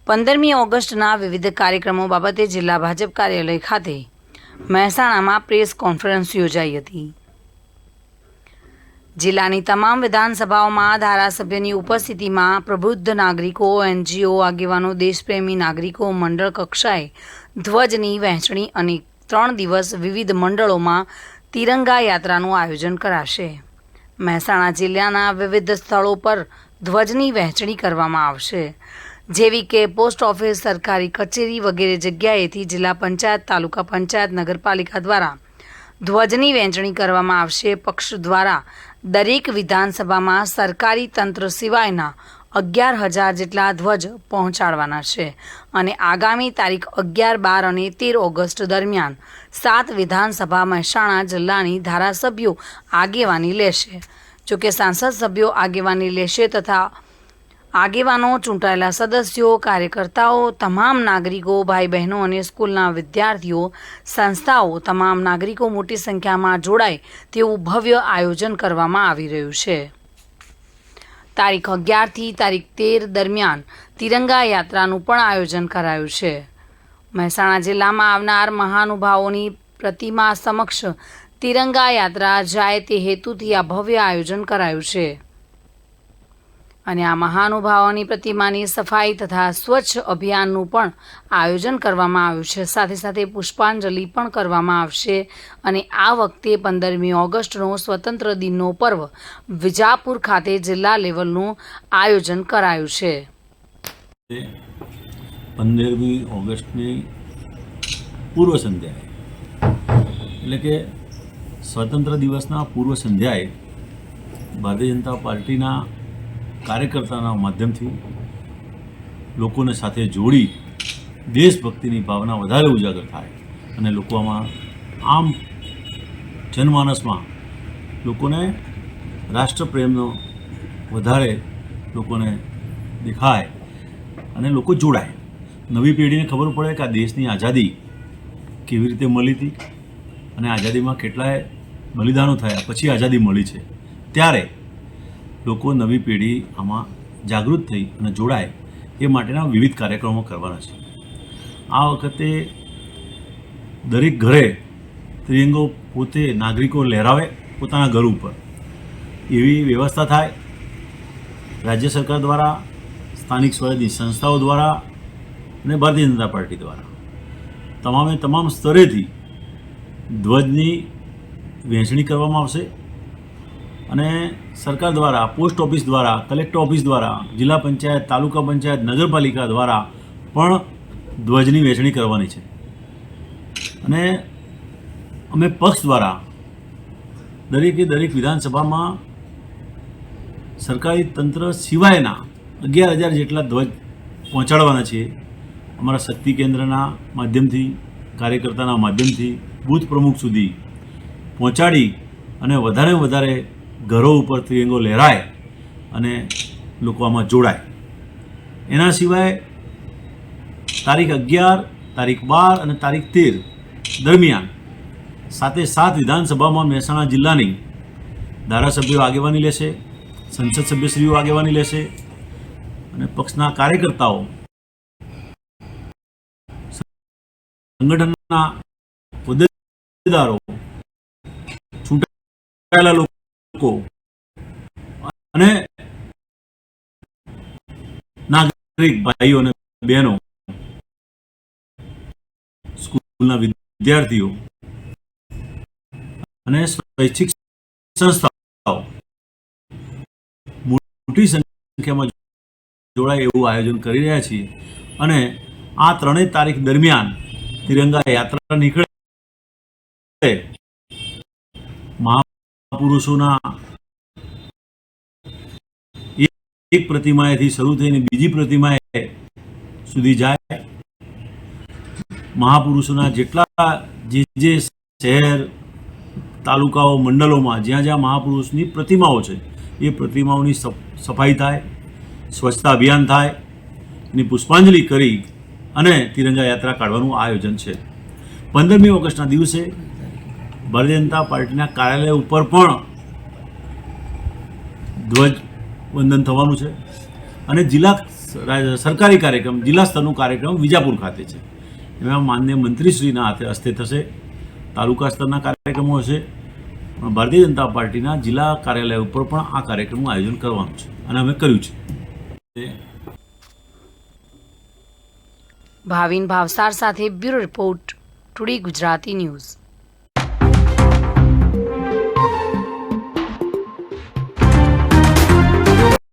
15મી ઓગસ્ટના વિવિધ કાર્યક્રમો બાબતે જિલ્લા ભાજપ કાર્યાલય ખાતે મહેસાણામાં પ્રેસ કોન્ફરન્સ યોજાઈ હતી। જિલ્લાની તમામ વિધાનસભાઓમાં ધારાસભ્યની ઉપસ્થિતિમાં પ્રબુદ્ધ નાગરિકો, NGO આગેવાનો, દેશપ્રેમી નાગરિકો મંડળ કક્ષાએ ધ્વજની વહેંચણી અને 3 દિવસ વિવિધ મંડળોમાં તિરંગા યાત્રાનું આયોજન કરાશે। મહેસાણા જિલ્લાના વિવિધ સ્થળો પર ધ્વજની વહેંચણી કરવામાં આવશે, જેવી કે પોસ્ટ ઓફિસ, સરકારી કચેરી વગેરે જગ્યાએથી જિલ્લા પંચાયત, તાલુકા પંચાયત, નગરપાલિકા દ્વારા ધ્વજની વહેંચણી કરવામાં આવશે। પક્ષ દ્વારા દરેક વિધાનસભામાં સરકારી તંત્ર સિવાયના 11,000 જેટલા ધ્વજ પહોંચાડવાના છે અને આગામી તારીખ 11, 12 અને 13 ઓગસ્ટ દરમિયાન 7 વિધાનસભા મહેસાણા જિલ્લાની ધારાસભ્યો આગેવાની લેશે। જોકે સાંસદ સભ્યો આગેવાની લેશે તથા આગેવાનો, ચૂંટાયેલા સદસ્યો, કાર્યકર્તાઓ, તમામ નાગરિકો, ભાઈ બહેનો અને સ્કૂલના વિદ્યાર્થીઓ, સંસ્થાઓ, તમામ નાગરિકો મોટી સંખ્યામાં જોડાય તેવું ભવ્ય આયોજન કરવામાં આવી રહ્યું છે। તારીખ 11 થી તારીખ 13 દરમિયાન તિરંગા યાત્રાનું પણ આયોજન કરાયું છે। મહેસાણા જિલ્લામાં આવનાર મહાનુભાવોની પ્રતિમા સમક્ષ તિરંગા યાત્રા જાય તે હેતુથી આ ભવ્ય આયોજન કરાયું છે અને આ મહાનુભાવોની પ્રતિમાની સફાઈ તથા સ્વચ્છ અભિયાનનું પણ આયોજન કરવામાં આવ્યું છે। સાથે સાથે પુષ્પાંજલિ પણ કરવામાં આવશે અને આ વખતે 15મી ઓગસ્ટનો સ્વતંત્ર દિનનો પર્વ વિજાપુર ખાતે જિલ્લા લેવલનું આયોજન કરાયું છે। 15મી ઓગસ્ટની પૂર્વ સંધ્યાએ એટલે કે સ્વતંત્ર દિવસના પૂર્વ સંધ્યાએ ભારતીય જનતા પાર્ટીના કાર્યકર્તાના માધ્યમથી લોકોને સાથે જોડી દેશભક્તિની ભાવના વધારે ઉજાગર થાય અને લોકોમાં આમ જનમાનસમાં લોકોને રાષ્ટ્રપ્રેમનો વધારે લોકોને દેખાય અને લોકો જોડાય। નવી પેઢીને ખબર પડે કે આ દેશની આઝાદી કેવી રીતે મળી હતી અને આઝાદીમાં કેટલાય બલિદાનો થયા પછી આઝાદી મળી છે, ત્યારે લોકો નવી પેઢી આમાં જાગૃત થઈ અને જોડાય એ માટેના વિવિધ કાર્યક્રમો કરવાના છે। આ વખતે દરેક ઘરે ત્રિરંગો પોતે નાગરિકો લહેરાવે પોતાના ઘર ઉપર, એવી વ્યવસ્થા થાય। રાજ્ય સરકાર દ્વારા, સ્થાનિક સ્વરાજ્યની સંસ્થાઓ દ્વારા અને ભારતીય જનતા પાર્ટી દ્વારા તમામ સ્તરેથી ધ્વજની વહેંચણી કરવામાં આવશે અને સરકાર દ્વારા, પોસ્ટ ઓફિસ દ્વારા, કલેક્ટર ઓફિસ દ્વારા, જિલ્લા પંચાયત, તાલુકા પંચાયત, નગરપાલિકા દ્વારા પણ ધ્વજની વહેંચણી કરવાની છે અને અમે પક્ષ દ્વારા દરેક વિધાનસભામાં સરકારી તંત્ર સિવાયના 11,000 જેટલા ધ્વજ પહોંચાડવાના છીએ। અમારા શક્તિ કેન્દ્રના માધ્યમથી, કાર્યકર્તાના માધ્યમથી બૂથ પ્રમુખ સુધી પહોંચાડી અને વધારે ઘરો ઉપર તિરંગો લહેરાય અને લોકો આમાં જોડાય। એના સિવાય તારીખ 11, તારીખ 12 અને તારીખ 13 દરમિયાન 7 વિધાનસભામાં મહેસાણા જિલ્લાની ધારાસભ્યો આગેવાની લેશે, સંસદ સભ્યશ્રીઓ આગેવાની લેશે અને પક્ષના કાર્યકર્તાઓ, સંગઠનના હોદ્દેદારો, ચૂંટાયેલા લોકો અને નાગરિક ભાઈઓ અને બહેનો, સ્કૂલના વિદ્યાર્થીઓ અને સ્વૈચ્છિક સંસ્થાઓ મોટી સંખ્યામાં જોડાય એવું આયોજન કરી રહ્યા છીએ અને આ 3 તારીખ દરમિયાન તિરંગા યાત્રા નીકળે, મહાપુરુષોના એક પ્રતિમાએથી શરૂ થઈને બીજી પ્રતિમાએ સુધી જાય। મહાપુરુષોના જેટલા જે શહેર, તાલુકાઓ, મંડળોમાં જ્યાં મહાપુરુષની પ્રતિમાઓ છે એ પ્રતિમાઓની સફાઈ થાય, સ્વચ્છતા અભિયાન થાય, એની પુષ્પાંજલિ કરી અને તિરંગા યાત્રા કાઢવાનું આયોજન છે। 15મી ઓગસ્ટના દિવસે ભારતીય જનતા પાર્ટીના કાર્યાલય ઉપર પણ ધ્વજ વંદન થવાનું છે અને જિલ્લા સરકારી કાર્યક્રમ જિલ્લા સ્તરનો કાર્યક્રમ વિજાપુર ખાતે છે. એમાં માનનીય મંત્રીશ્રીના હસ્તે થશે. તાલુકા સ્તરના કાર્યક્રમો હશે. ભારતીય જનતા પાર્ટીના જિલ્લા કાર્યાલય ઉપર પણ આ કાર્યક્રમનું આયોજન કરવાનું છે અને અમે કર્યું છે. ભાવિન ભાવસાર સાથે bureau report today Gujarati news.